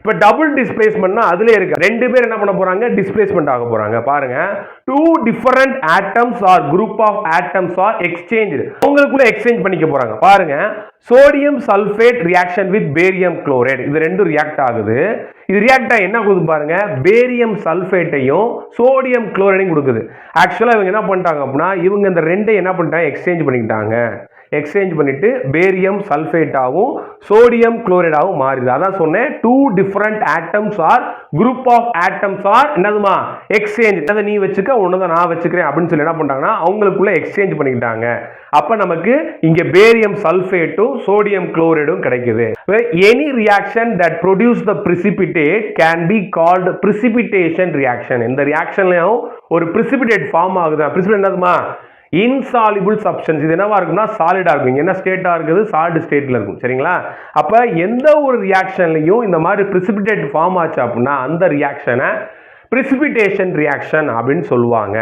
இப்போ டபுள் டிஸ்பிளேஸ்மெண்ட்னா அதுல இருக்கு ரெண்டு பேர் என்ன பண்ண போறாங்க டிஸ்பிளேஸ்மெண்ட் ஆக போறாங்க பாருங்க two different atoms or group of atoms or exchange அவங்களுக்குள்ள எக்ஸ்சேஞ்ச் பண்ணிக்க போறாங்க பாருங்க sodium sulphate reaction with barium chloride இது ரெண்டும் ரியாக்ட் ஆகுது இது ரியாக்ட் ஆகி என்ன கொடுக்குது பாருங்க பேரியம் சல்பேட்டையும் சோடியம் குளோரைடையும் கொடுக்குது ஆக்சுவலா இவங்க என்ன பண்ணிட்டாங்க அப்படின்னா இவங்க இந்த ரெண்டையும் என்ன பண்ணிட்டாங்க எக்ஸ்சேஞ்ச் பண்ணிக்கிட்டாங்க எக்ஸ்சேஞ்ச் பண்ணிட்டு பேரியம் சல்பேட்டாவும் சோடியம் குளோரைடாவும் மாறுது அதான் சொன்னேன் two different atoms or group of atoms or என்னதுமா எக்ஸ்சேஞ்ச் அதை நீ வச்சுக்க உன்னதை நான் வச்சுக்கிறேன் அப்படின்னு சொல்லி என்ன பண்றாங்கன்னா அவங்களுக்குள்ள எக்ஸ்சேஞ்ச் பண்ணிக்கிட்டாங்க அப்ப நமக்கு இங்க பேரியம் சல்பேட்டும் சோடியம் குளோரைடும் கிடைக்குது any reaction that produce the precipitate can be called precipitation reaction இந்த ரியாக்ஷன்லயும் ஒரு precipitate ஃபார்ம் ஆகுது precipitate என்னதுமா இன்சாலிபிள் சப்ஸ்டன்ஸ் இது என்னவா இருக்கும்னா சாலிடா இருக்கும் என்ன ஸ்டேட்டா இருக்குது சாலிட் ஸ்டேட்ல இருக்கும் சரிங்களா அப்ப எந்த ஒரு ரியாக்ஷன்லயும் இந்த மாதிரி precipitate ஃபார்ம் ஆச்சு அப்படின்னா அந்த ரியாக்ஷனை precipitation reaction அப்படின்னு சொல்லுவாங்க